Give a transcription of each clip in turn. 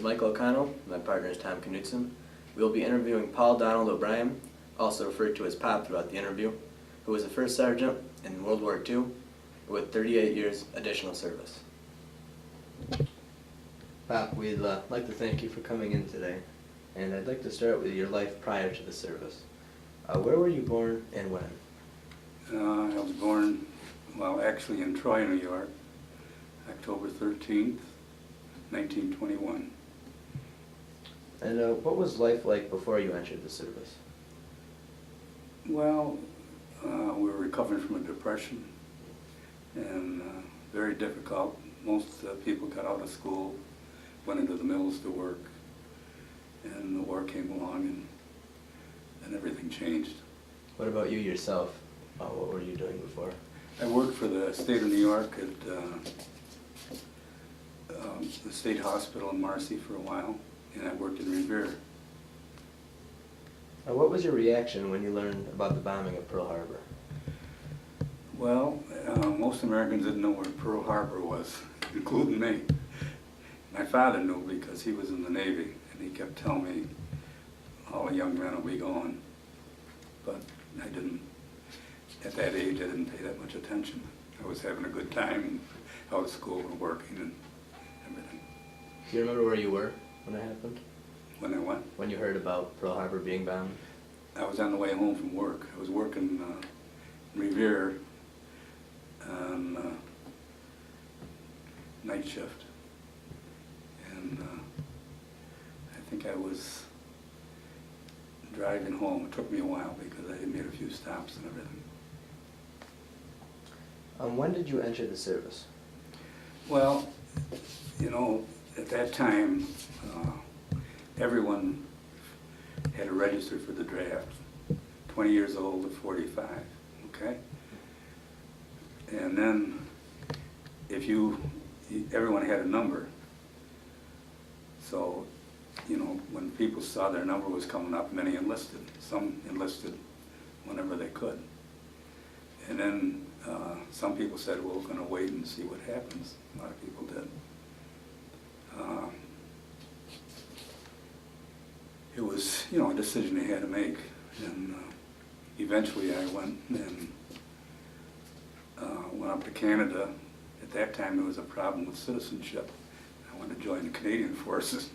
is Michael O'Connell. My partner is Tom Knudsen. We will be interviewing Paul Donald O'Brien, also referred to as Pop throughout the interview, who was a first sergeant in World War II with 38 years additional service. Pop, we'd like to thank you for coming in today, and I'd like to start with your life prior to the service. Where were you born and when? I was born, well, actually in Troy, New York, October 13th, 1921. And what was life like before you entered the service? Well, we were recovering from a depression, and very difficult. Most people got out of school, went into the mills to work, and the war came along, and everything changed. What about you yourself? What were you doing before? I worked for the state of New York at the state hospital in Marcy for a while, and I worked in Revere. What was your reaction when you learned about the bombing of Pearl Harbor? Well, most Americans didn't know where Pearl Harbor was, including me. My father knew because he was in the Navy, and he kept telling me all the young men will be gone. But I didn't, at that age, I didn't pay that much attention. I was having a good time and out of school and working and everything. Do you remember where you were when it happened? When I went? When you heard about Pearl Harbor being bombed? I was on the way home from work. I was working in Revere on night shift. And I think I was driving home. It took me a while because I had made a few stops and everything. When did you enter the service? Well, you know, at that time, everyone had to register for the draft, 20 years old to 45, okay? And then if everyone had a number. So, you know, when people saw their number was coming up, many enlisted. Some enlisted whenever they could. And then some people said, well, we're going to wait and see what happens. A lot of people did. It was, you know, a decision they had to make. And eventually I went and went up to Canada. At that time there was a problem with citizenship. I wanted to join the Canadian forces,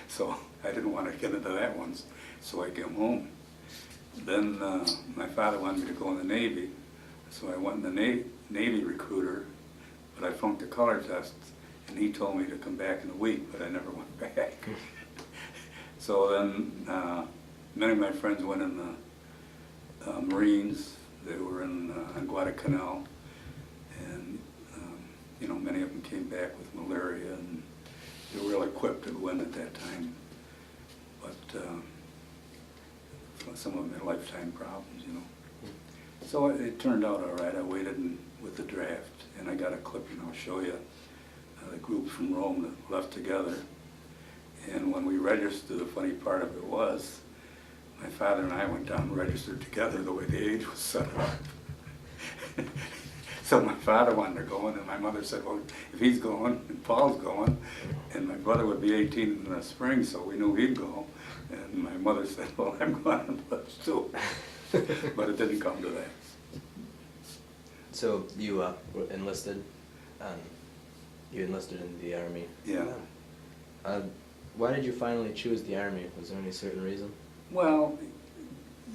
so I didn't want to get into that one, so I came home. Then my father wanted me to go in the Navy, so I went in the Navy recruiter, but I flunked the color test, and he told me to come back in a week, but I never went back. So then many of my friends went in the Marines. They were in Guadalcanal, and you know, many of them came back with malaria, and they were well equipped to go in at that time. But some of them had lifetime problems, you know. So it turned out all right. I waited with the draft, and I got a clipping I'll show you. The group from Rome that left together. And when we registered, the funny part of it was, my father and I went down and registered together the way the age was set up. So my father wanted to go, and my mother said, well, if he's going, and Paul's going, and my brother would be 18 in the spring, so we knew he'd go. And my mother said, well, I'm going on bus too. But it didn't come to that. So you enlisted? You enlisted in the Army? Yeah. Why did you finally choose the Army? Was there any certain reason? Well,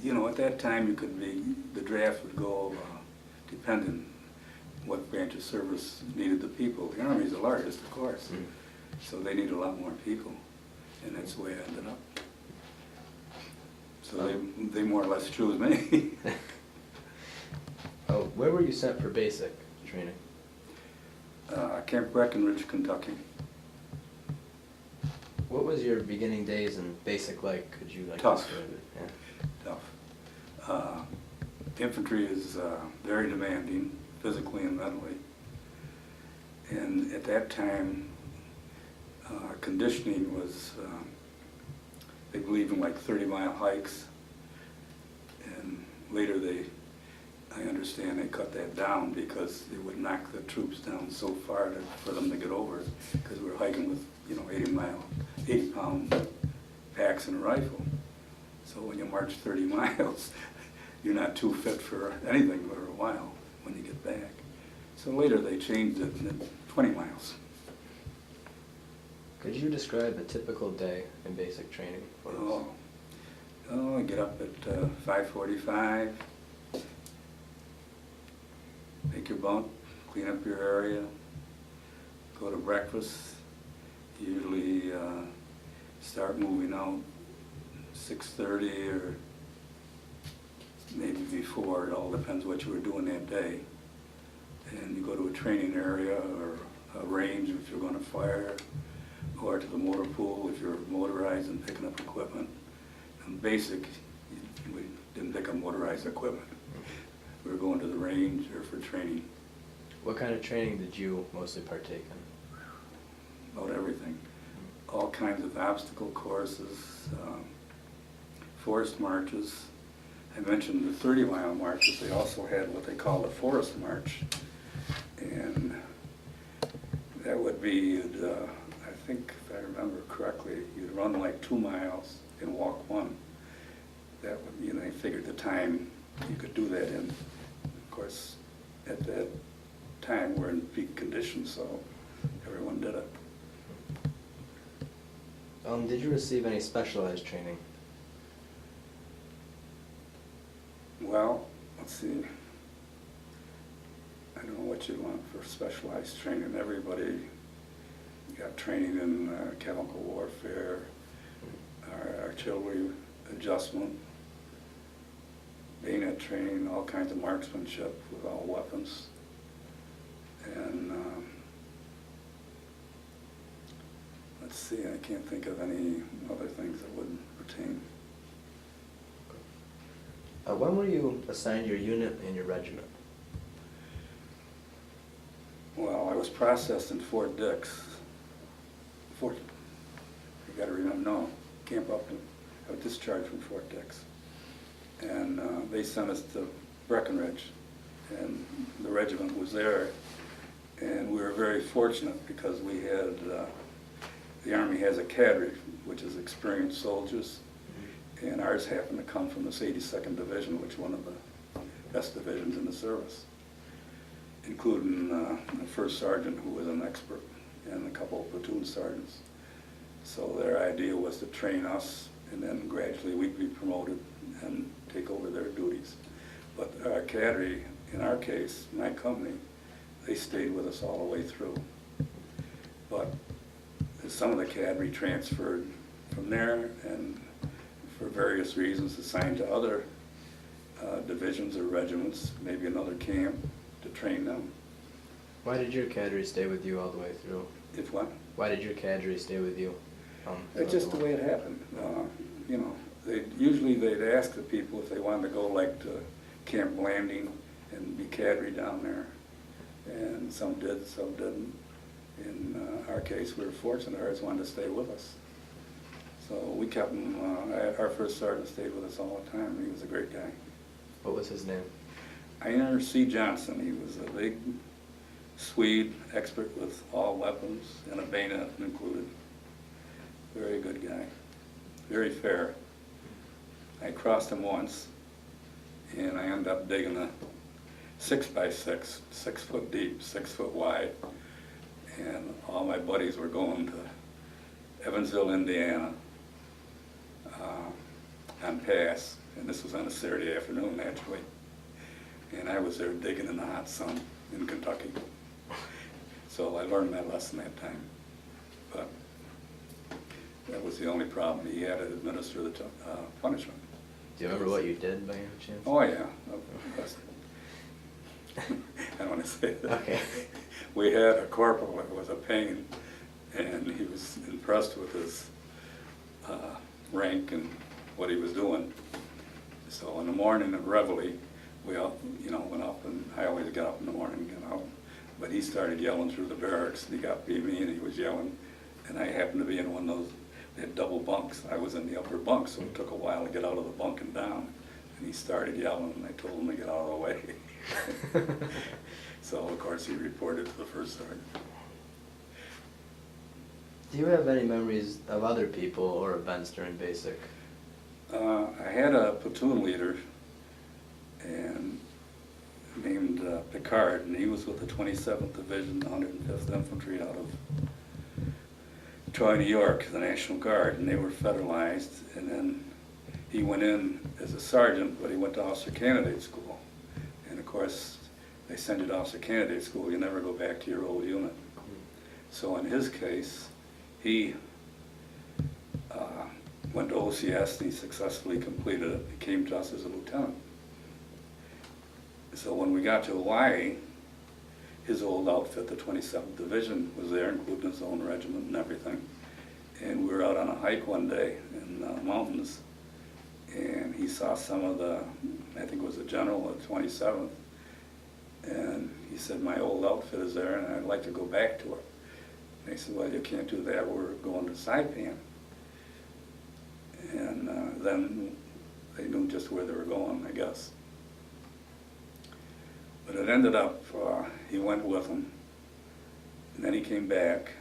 you know, at that time you could be, the draft would go depending what branch of service needed the people. The Army is the largest, of course, so they need a lot more people, and that's the way I ended up. So they more or less chose me. Where were you sent for basic training? Camp Breckenridge, Kentucky. What was your beginning days in basic like? Could you Tough. describe it? Yeah. Tough. Infantry is very demanding, physically and mentally. And at that time, conditioning was, they believed in like 30-mile hikes. And later I understand they cut that down because it would knock the troops down so far for them to get over it, because we were hiking with, you know, 80-mile 80-pound packs and a rifle. So when you march 30 miles, you're not too fit for anything for a while when you get back. So later they changed it to 20 miles. Could you describe a typical day in basic training for us? I get up at 5:45, make your bunk, clean up your area, go to breakfast, usually start moving out 6:30 or maybe before, it all depends what you were doing that day. And you go to a training area or a range if you're going to fire, or to the motor pool if you're motorized and picking up equipment. And basic, we didn't pick up motorized equipment. We were going to the range or for training. What kind of training did you mostly partake in? About everything. All kinds of obstacle courses, forest marches. I mentioned the 30-mile marches. They also had what they call a forest march. And that would be, I think if I remember correctly, you'd run like 2 miles and walk 1. That would, you know, they figured the time you could do that in. Of course, at that time we're in peak conditions, so everyone did it. Did you receive any specialized training? Well, let's see. I don't know what you want for specialized training. Everybody got training in chemical warfare, artillery adjustment, bayonet training, all kinds of marksmanship with all weapons. And let's see, I can't think of any other things that would pertain. When were you assigned your unit and your regiment? Well, I was processed in Fort Dix. You got to remember, no, Camp Upton. I was discharged from Fort Dix. And they sent us to Breckenridge, and the regiment was there. And we were very fortunate because we had, the Army has a cadre, which is experienced soldiers, and ours happened to come from this 82nd Division, which is one of the best divisions in the service, including the first sergeant, who was an expert, and a couple of platoon sergeants. So their idea was to train us, and then gradually we'd be promoted and take over their duties. But our cadre, in our case, my company, they stayed with us all the way through. But some of the cadre transferred from there, and for various reasons assigned to other divisions or regiments, maybe another camp, to train them. Why did your cadre stay with you all the way through? If what? Why did your cadre stay with you? It's just the way it happened. You know, usually they'd ask the people if they wanted to go like to Camp Landing and be cadre down there. And some did, some didn't. In our case, we were fortunate. Ours wanted to stay with us. So we kept him, our first sergeant stayed with us all the time. He was a great guy. What was his name? Einar C. He was a big Swede, expert with all weapons and a bayonet included. Very good guy, very fair. I crossed him once, and I ended up digging a 6x6, 6 foot deep, 6 foot wide, and all my buddies were going to Evansville, Indiana, on pass, and this was on a Saturday afternoon, naturally, and I was there digging in the hot sun in Kentucky. So I learned that lesson that time, but that was the only problem. He had to administer the punishment. Do you remember what you did by any chance? Oh yeah, I don't want to say that. Okay. We had a corporal that was a pain, and he was impressed with his rank and what he was doing. So in the morning of Reveille, we all, went up, and I always got up in the morning, but he started yelling through the barracks, and he got me, and he was yelling, and I happened to be in one of those, they had double bunks. I was in the upper bunk, so it took a while to get out of the bunk and down, and he started yelling, and I told him to get out of the way. So of course he reported to the first sergeant. Do you have any memories of other people or events during basic? I had a platoon leader and named Picard, and he was with the 27th Division, 105th Infantry out of Troy, New York, the National Guard, and they were federalized. And then he went in as a sergeant, but he went to officer candidate school. And of course, they send you to officer candidate school, you never go back to your old unit. So in his case, he went to OCS and he successfully completed it. He came to us as a lieutenant. So when we got to Hawaii, his old outfit, the 27th Division, was there, including his own regiment and everything. And we were out on a hike one day in the mountains, and he saw some of the, I think it was the general of the 27th, and he said, my old outfit is there and I'd like to go back to it. And they said, well, you can't do that, we're going to Saipan. And then they knew just where they were going, I guess. But it ended up, he went with them, and then he came back,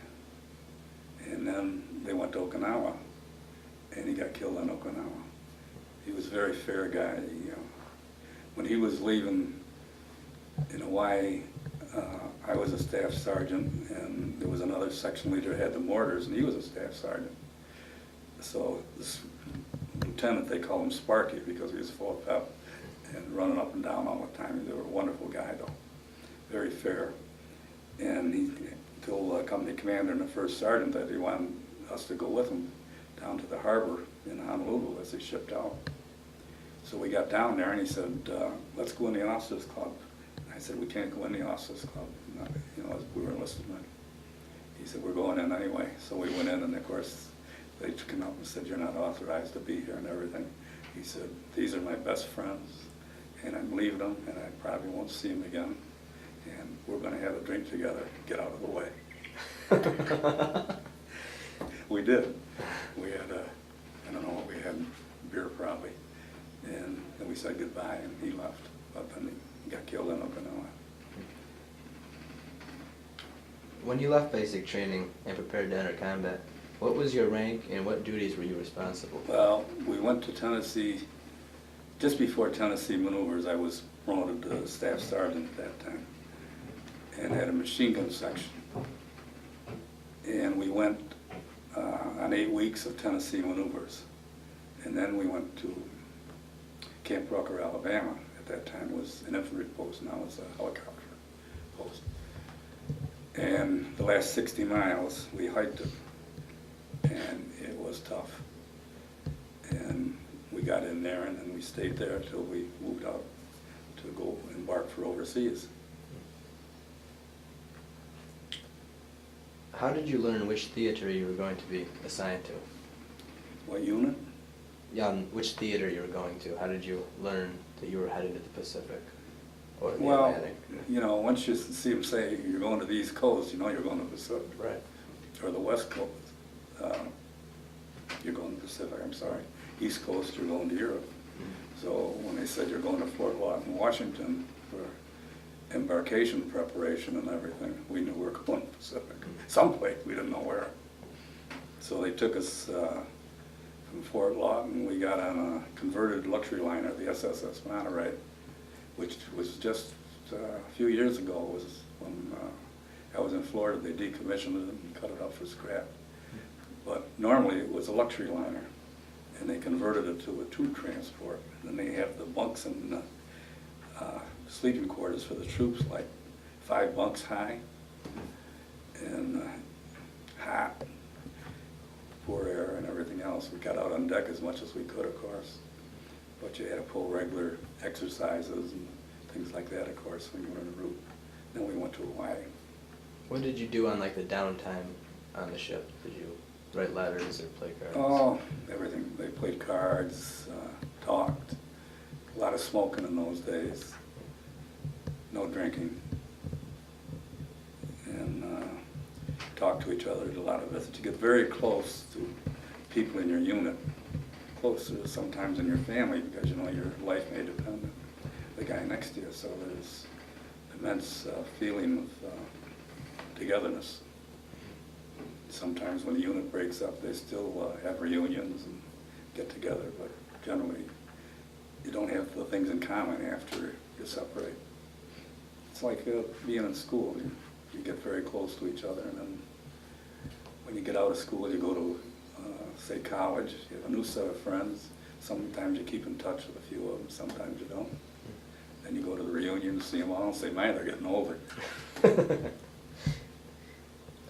and then they went to Okinawa, and he got killed in Okinawa. He was a very fair guy. When he was leaving in Hawaii, I was a staff sergeant, and there was another section leader who had the mortars, and he was a staff sergeant. So this lieutenant, they call him Sparky because he was full of pep and running up and down all the time. He was a wonderful guy, though, very fair. And he told the company commander and the first sergeant that he wanted us to go with him down to the harbor in Honolulu as they shipped out. So we got down there, and he said, let's go in the officers club. And I said, we can't go in the officers club. We were enlisted men. He said, we're going in anyway. So we went in, and of course, they took him up and said, you're not authorized to be here and everything. He said, these are my best friends, and I'm leaving them, and I probably won't see them again. And we're going to have a drink together, get out of the way. We did. We had I don't know what we had, beer probably. And then we said goodbye, and he left. But then he got killed in Okinawa. When you left basic training and prepared to enter combat, what was your rank and what duties were you responsible for? Well, we went to Tennessee, just before Tennessee maneuvers. I was promoted to staff sergeant at that time and had a machine gun section. And we went on 8 weeks of Tennessee maneuvers. And then we went to Camp Rucker, Alabama. At that time it was an infantry post, now it's a helicopter post. And the last 60 miles, we hiked it. And it was tough. And we got in there, and then we stayed there until we moved out to go embark for overseas. How did you learn which theater you were going to be assigned to? What unit? Yeah, which theater you were going to. How did you learn that you were headed to the Pacific or the Atlantic? Once you see them say you're going to the East Coast, you know you're going to the Pacific. Right. Or the West Coast. You're going to the Pacific, I'm sorry. East Coast, you're going to Europe. So when they said you're going to Fort Lawton, Washington for embarkation preparation and everything, we knew we were going to the Pacific. Someplace, we didn't know where. So they took us from Fort Lawton. We got on a converted luxury liner, the SSS Monterey, which was just a few years ago. It was when I was in Florida. They decommissioned it and cut it up for scrap. But normally it was a luxury liner, and they converted it to a troop transport. And then they have the bunks and the sleeping quarters for the troops, like 5 bunks high, and hot, poor air and everything else. We got out on deck as much as we could, of course, but you had to pull regular exercises and things like that, of course, when you were en route. Then we went to Hawaii. What did you do on like the downtime on the ship? Did you write letters or play cards? Oh, everything. They played cards, talked. A lot of smoking in those days. No drinking. And talked to each other, did a lot of visits. You get very close to people in your unit, closer sometimes in your family, because you know your life may depend on the guy next to you. So there's immense feeling of togetherness. Sometimes when a unit breaks up, they still have reunions and get together, but generally you don't have the things in common after you separate. It's like being in school. You get very close to each other, and then when you get out of school, you go to, say, college, you have a new set of friends. Sometimes you keep in touch with a few of them, sometimes you don't. Then you go to the reunion to see them all and say, man, they're getting older.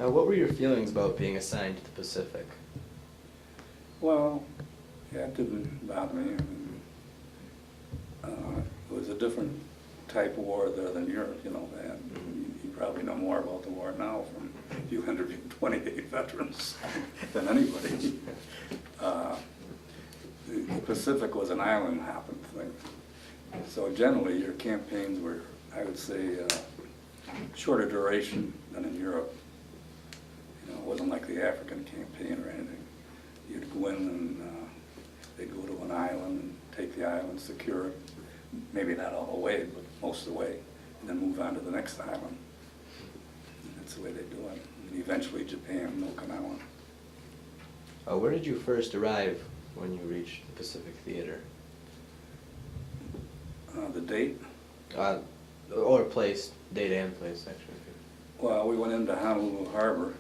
Now, what were your feelings about being assigned to the Pacific? Well, yeah, it didn't bother me. I mean, it was a different type of war there than Europe, you know that. You probably know more about the war now from you interviewed 28 veterans than anybody. The Pacific was an island hopping thing. So generally your campaigns were, I would say, shorter duration than in Europe. You know, it wasn't like the African campaign or anything. You'd go in and they'd go to an island and take the island, secure it, maybe not all the way, but most of the way, and then move on to the next island. And that's the way they do it. And eventually Japan, Okinawa. Where did you first arrive when you reached the Pacific Theater? The date? Or place, date and place, actually. Well, we went into Honolulu Harbor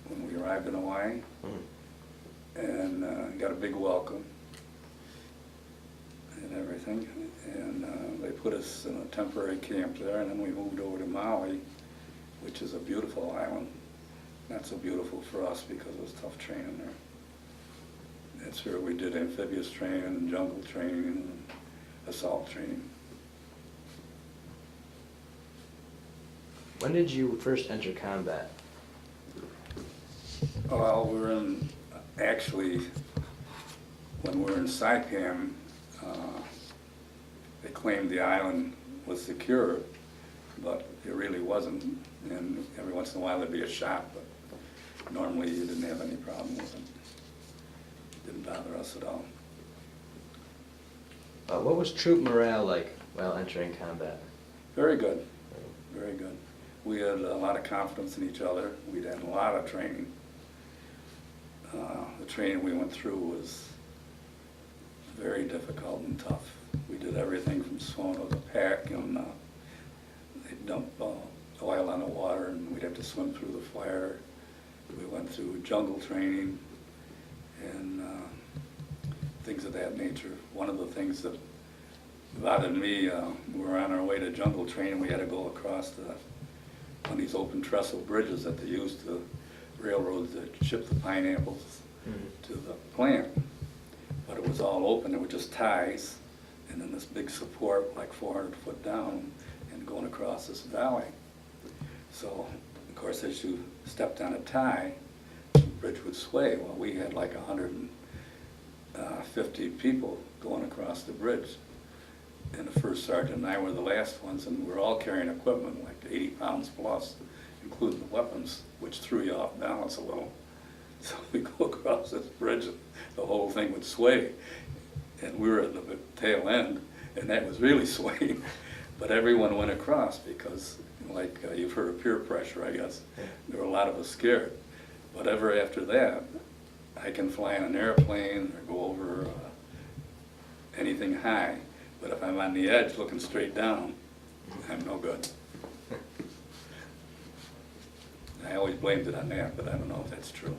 when we arrived in Hawaii, and got a big welcome and everything. And they put us in a temporary camp there, and then we moved over to Maui, which is a beautiful island. Not so beautiful for us because it was tough training there. That's where we did amphibious training and jungle training and assault training. When did you first enter combat? Well, we were in, actually, when we were in Saipan, they claimed the island was secure, but it really wasn't. And every once in a while there'd be a shot, but normally you didn't have any problem with it. It didn't bother us at all. What was troop morale like while entering combat? Very good, very good. We had a lot of confidence in each other. We'd had a lot of training. The training we went through was very difficult and tough. We did everything from swimming with a pack, and they'd dump oil on the water, and we'd have to swim through the fire. We went through jungle training and things of that nature. One of the things that bothered me, we were on our way to jungle training. We had to go across one of these open trestle bridges that they used to railroad to ship the pineapples to the plant. But it was all open. It was just ties, and then this big support like 400 foot down and going across this valley. So, of course, as you stepped on a tie, the bridge would sway. Well, we had like 150 people going across the bridge. And the first sergeant and I were the last ones, and we were all carrying equipment like 80 pounds plus, including the weapons, which threw you off balance a little. So we go across this bridge, and the whole thing would sway. And we were at the tail end, and that was really swaying. But everyone went across because, like you've heard of peer pressure, I guess. There were a lot of us scared. But ever after that, I can fly in an airplane or go over anything high. But if I'm on the edge looking straight down, I'm no good. I always blamed it on that, but I don't know if that's true.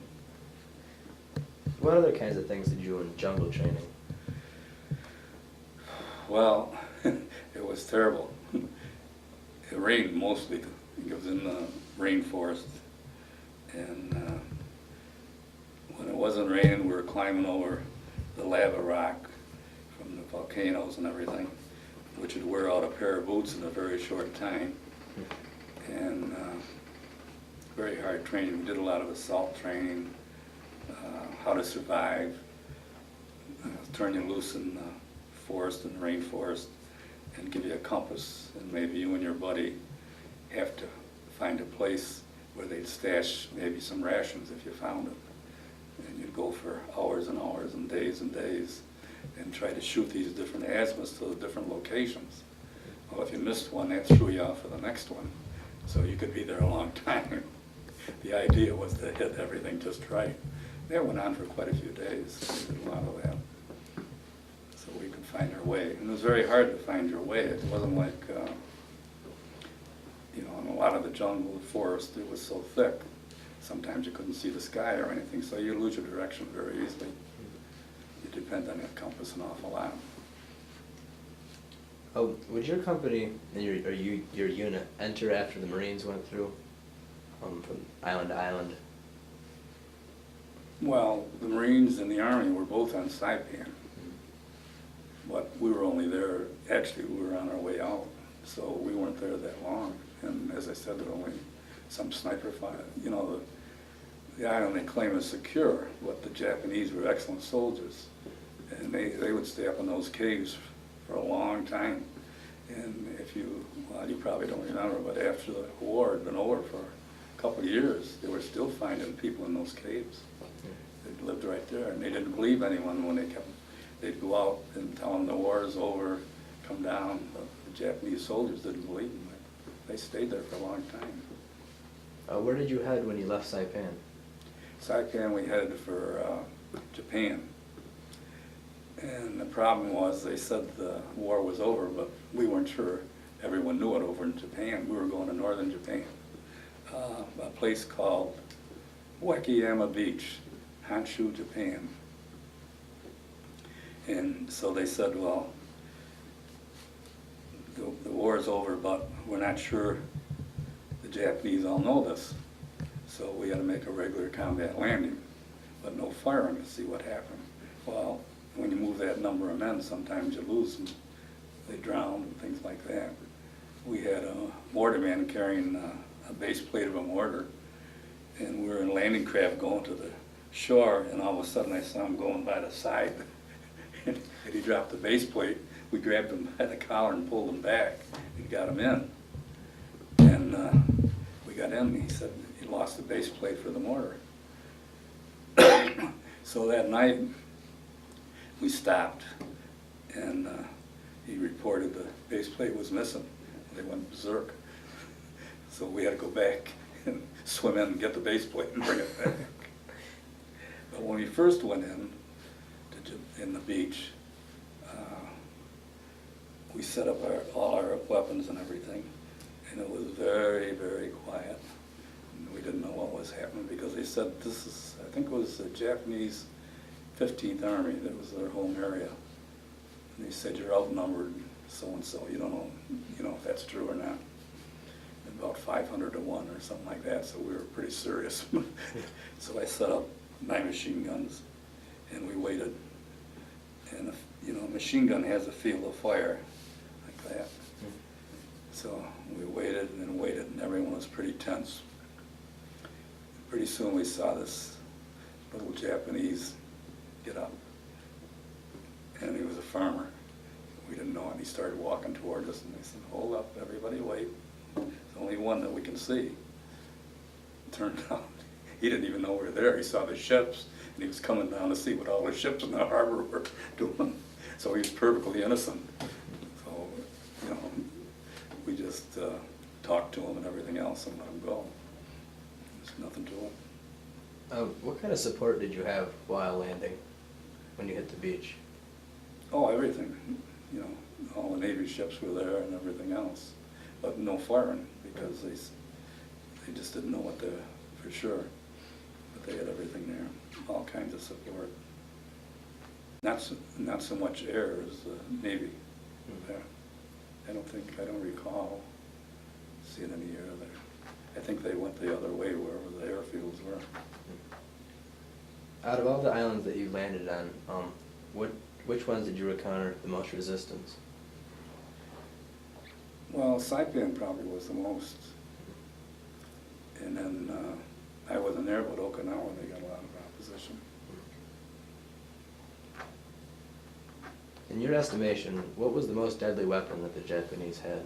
What other kinds of things did you do in jungle training? Well, it was terrible. It rained mostly. It was in the rainforest. And when it wasn't raining, we were climbing over the lava rock from the volcanoes and everything, which would wear out a pair of boots in a very short time. And very hard training. We did a lot of assault training, how to survive, turn you loose in the forest and rainforest, and give you a compass. And maybe you and your buddy have to find a place where they'd stash maybe some rations if you found them. And you'd go for hours and hours and days and try to shoot these different azimuths to the different locations. Well, if you missed one, that threw you off for the next one. So you could be there a long time. the idea was to hit everything just right. That went on for quite a few days. We did a lot of that. So we could find our way. And it was very hard to find your way. It wasn't like, you know, in a lot of the jungle, the forest, it was so thick. Sometimes you couldn't see the sky or anything, so you lose your direction very easily. You depend on your compass an awful lot. Oh, would your company and your unit enter after the Marines went through, from island to island? Well, the Marines and the Army were both on Saipan, but we were only there, actually we were on our way out, so we weren't there that long. And as I said, there were only some sniper fire. You know, the island they claim is secure, but the Japanese were excellent soldiers. And they would stay up in those caves for a long time. And if you, well, you probably don't remember, but after the war had been over for a couple of years, they were still finding people in those caves. They lived right there, and they didn't believe anyone when they'd go out and tell them the war is over, come down. The Japanese soldiers didn't believe them. They stayed there for a long time. Where did you head when you left Saipan? Saipan, we headed for Japan. And the problem was, they said the war was over, but we weren't sure. Everyone knew it over in Japan. We were going to northern Japan. A place called Okinawa Beach, Honshu, Japan. And so they said, well, the war is over, but we're not sure the Japanese all know this. So we had to make a regular combat landing, but no firing to see what happened. Well, when you move that number of men, sometimes you lose them. They drown and things like that. We had a mortarman carrying a base plate of a mortar, and we were in landing craft going to the shore, and all of a sudden I saw him going by the side, and he dropped the base plate. We grabbed him by the collar and pulled him back and got him in. And we got in, and he said he lost the base plate for the mortar. So that night, we stopped, and he reported the base plate was missing. They went berserk. So we had to go back and swim in and get the base plate and bring it back. But when we first went in the beach, we set up all our weapons and everything, and it was very, very quiet. And we didn't know what was happening because they said this is, I think it was the Japanese 15th Army, that was their home area. And they said you're outnumbered so-and-so, you don't know, if that's true or not. About 500 to 1 or something like that, so we were pretty serious. So I set up my machine guns, and we waited. And a machine gun has a field of fire like that. So we waited and waited, and everyone was pretty tense. Pretty soon we saw this little Japanese get up, and he was a farmer. We didn't know, and he started walking toward us, and they said, hold up, everybody wait. There's only one that we can see. It turned out he didn't even know we were there. He saw the ships, and he was coming down to see what all the ships in the harbor were doing. So he was perfectly innocent. So, we just talked to him and everything else and let him go. There's nothing to him. What kind of support did you have while landing when you hit the beach? Oh, everything. All the Navy ships were there and everything else. But no firing because they just didn't know what for sure. But they had everything there, all kinds of support. Not so much air as the Navy there. I don't recall seeing any air there. I think they went the other way wherever the airfields were. Out of all the islands that you landed on, which ones did you encounter the most resistance? Well, Saipan probably was the most. And then I wasn't there, but Okinawa, they got a lot of opposition. In your estimation, what was the most deadly weapon that the Japanese had?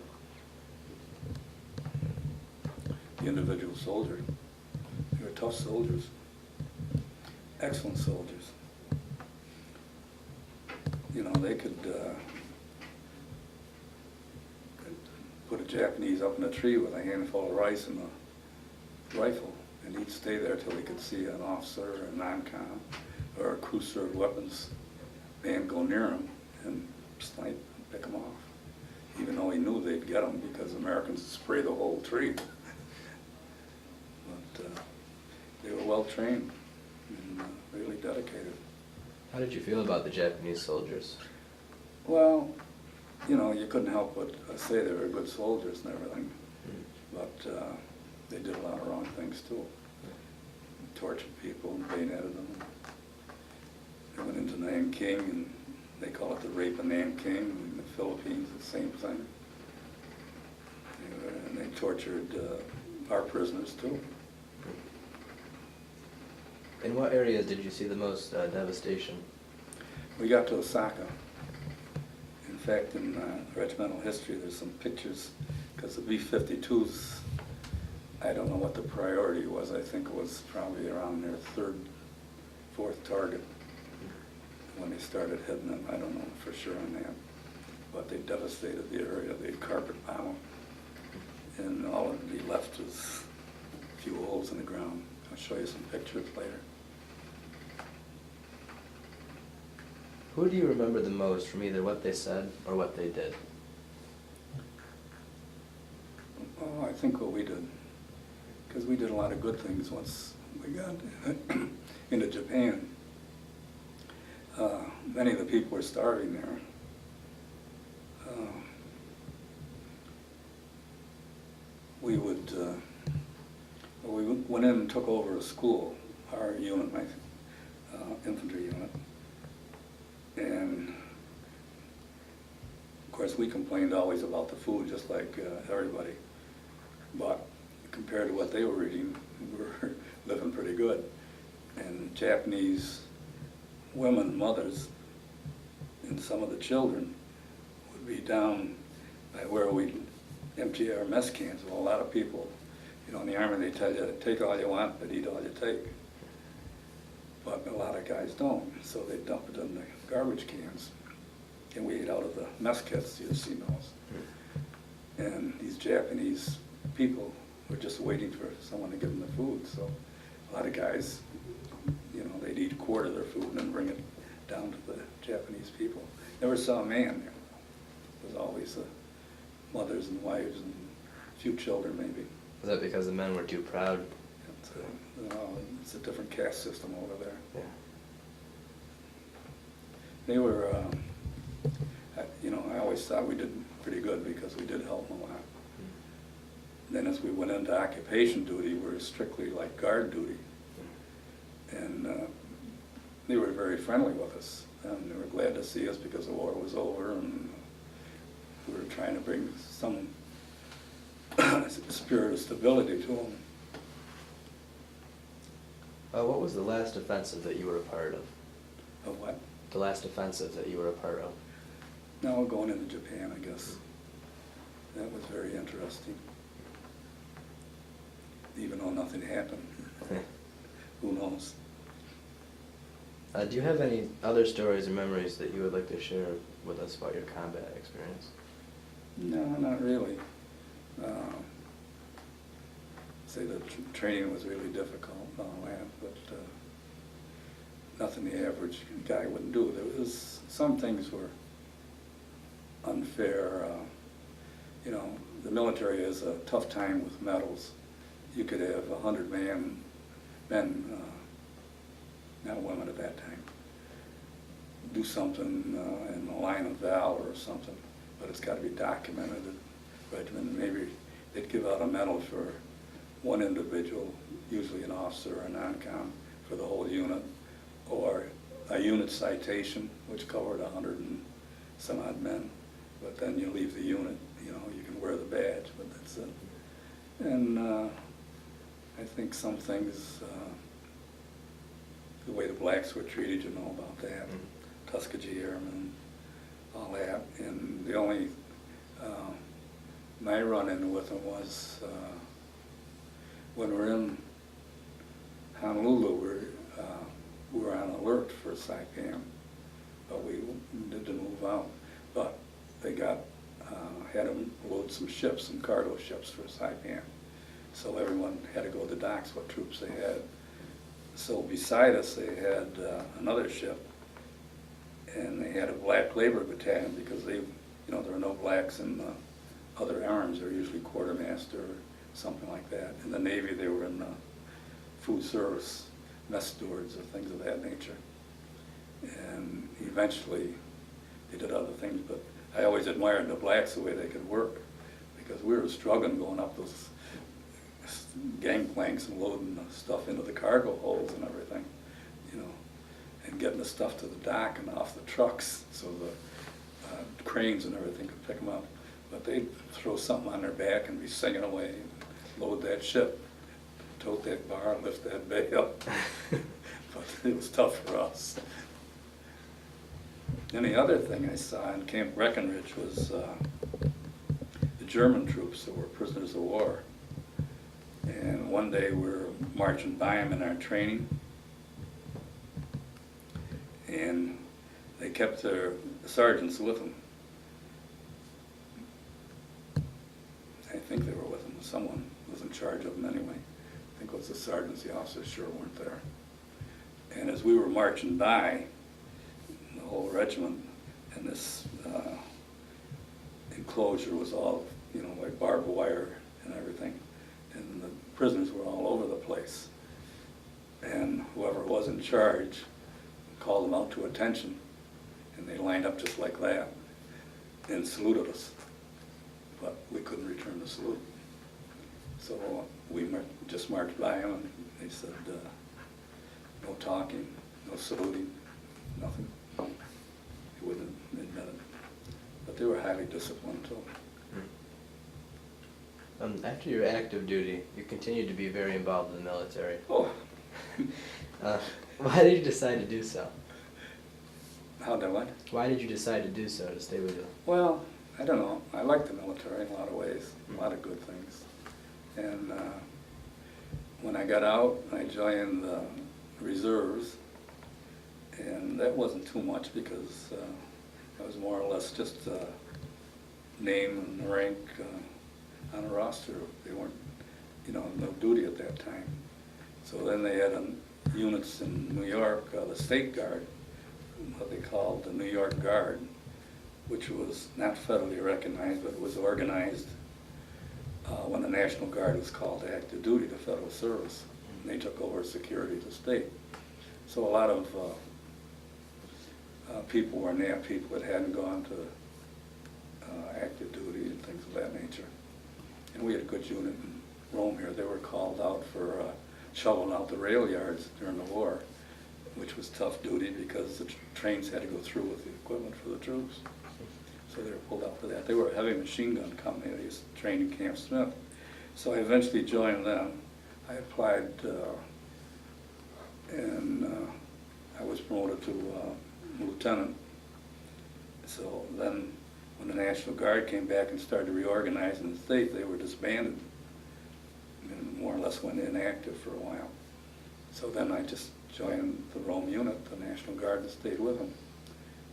The individual soldier. They were tough soldiers. Excellent soldiers. They could put a Japanese up in a tree with a handful of rice and a rifle, and And he'd stay there till he could see an officer or a non-com or a crew-served weapons man go near him and snipe and pick him off, even though he knew they'd get him because Americans would spray the whole tree. But they were well trained and really dedicated. How did you feel about the Japanese soldiers? Well, you know, you couldn't help but say they were good soldiers and everything, but they did a lot of wrong things too. Tortured people and bayoneted them. They went into Nanking, and they call it the rape of Nanking. In the Philippines, the same thing. And they tortured our prisoners too. In what areas did you see the most devastation? We got to Osaka. In fact, in regimental history, there's some pictures, because the B-52s, I don't know what the priority was. I think it was probably around their third, fourth target when they started hitting them. I don't know for sure on that. But they devastated the area. They carpet bombed them. And all that would be left was a few holes in the ground. I'll show you some pictures later. Who do you remember the most from either what they said or what they did? Oh, I think what we did, because we did a lot of good things once we got into Japan. Many of the people were starving there. We went in and took over a school, our unit, my infantry unit. And of course we complained always about the food, just like everybody. But compared to what they were eating, we were living pretty good. And Japanese women, mothers, and some of the children would be down by where we empty our mess cans. Well, a lot of people, you know, in the Army, they tell you, take all you want, but eat all you take. But a lot of guys don't, so they dump it in the garbage cans. And we ate out of the mess kits, you've seen those. And these Japanese people were just waiting for someone to give them the food. So a lot of guys, you know, they'd eat a quart of their food and then bring it down to the Japanese people. Never saw a man there. It was always the mothers and wives and a few children maybe. Was that because the men were too proud? It's a different caste system over there. Yeah. They were, you know, I always thought we did pretty good because we did help them a lot. Then as we went into occupation duty, we were strictly like guard duty. And they were very friendly with us. And they were glad to see us because the war was over and we were trying to bring some spirit of stability to them. What was the last offensive that you were a part of? Of what? The last offensive that you were a part of? No, going into Japan, I guess. That was very interesting. Even though nothing happened. Who knows? Do you have any other stories or memories that you would like to share with us about your combat experience? No, not really. Say the training was really difficult and all that, but nothing the average guy wouldn't do. There was some things were unfair. You know, the military is a tough time with medals. You could have 100 men, not women at that time, do something in the line of valor or something, but it's got to be documented at regiment. Maybe they'd give out a medal for one individual, usually an officer or a non-com, for the whole unit, or a unit citation, which covered 100 and some odd men. But then you leave the unit, you know, you can wear the badge, but that's it. And I think some things, the way the blacks were treated, you know about that, Tuskegee Airmen, all that. And the only, my run-in with them was when we're in Honolulu, we were on alert for Saipan, but we didn't move out. But they got, had them load some ships, some cargo ships for Saipan. So everyone had to go to the docks, what troops they had. So beside us, they had another ship, and they had a black labor battalion because they, there were no blacks in other arms. They were usually quartermaster or something like that. In the Navy, they were in food service, mess stewards, or things of that nature. And eventually, they did other things, but I always admired the blacks the way they could work, because we were struggling going up those gangplanks and loading the stuff into the cargo holds and everything, and getting the stuff to the dock and off the trucks so the cranes and everything could pick them up. But they'd throw something on their back and be singing away and load that ship, tote that bar, and lift that bay up. But it was tough for us. And the other thing I saw in Camp Breckenridge was the German troops that were prisoners of war. And one day we were marching by them in our training, and they kept their sergeants with them. I think they were with them. Someone was in charge of them anyway. I think it was the sergeants. The officers sure weren't there. And as we were marching by, the whole regiment, and this enclosure was all, like barbed wire and everything. And the prisoners were all over the place. And whoever was in charge called them out to attention, and they lined up just like that and saluted us. But we couldn't return the salute. So we just marched by them, and they said, no talking, no saluting, nothing. They wouldn't admit it. But they were highly disciplined too. After your active duty, you continued to be very involved in the military. Oh. Why did you decide to do so? How did what? Why did you decide to do so, to stay with you? Well, I don't know. I like the military in a lot of ways, a lot of good things. And when I got out, I joined the reserves, and that wasn't too much because I was more or less just name and rank on a roster. They weren't, no duty at that time. So then they had units in New York, the State Guard, what they called the New York Guard, which was not federally recognized, but it was organized when the National Guard was called to active duty to federal service. And they took over security of the state. So a lot of people were NAP people that hadn't gone to active duty and things of that nature. And we had a good unit in Rome here. They were called out for shoveling out the rail yards during the war, which was tough duty because the trains had to go through with the equipment for the troops. So they were pulled out for that. They were a heavy machine gun company. They used to train in Camp Smith. So I eventually joined them. I applied and I was promoted to lieutenant. So then when the National Guard came back and started reorganizing the state, they were disbanded and more or less went inactive for a while. So then I just joined the Rome unit, the National Guard, and stayed with them.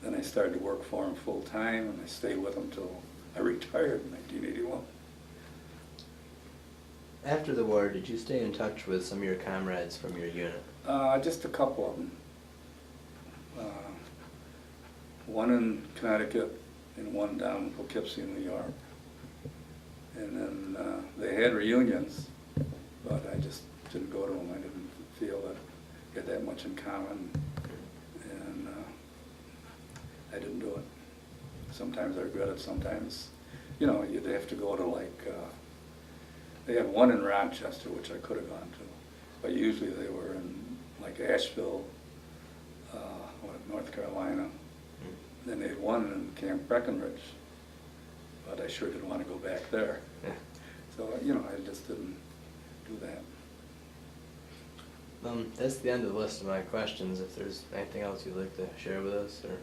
Then I started to work for them full time, and I stayed with them until I retired in 1981. After the war, did you stay in touch with some of your comrades from your unit? Just a couple of them. One in Connecticut and one down in Poughkeepsie, New York. And then they had reunions, but I just didn't go to them. I didn't feel that we had that much in common, and I didn't do it. Sometimes I regret it, sometimes, you'd have to go to they had one in Rochester, which I could have gone to, but usually they were in Asheville, North Carolina. Then they had one in Camp Breckenridge, but I sure didn't want to go back there. Yeah. So, I just didn't do that. That's the end of the list of my questions. If there's anything else you'd like to share with us, or?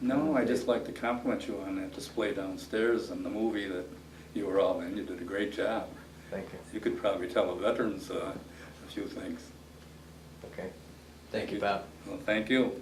No, I just like to compliment you on that display downstairs and the movie that you were all in. You did a great job. Thank you. You could probably tell the veterans a few things. Okay. Thank you, Bob. Well, thank you.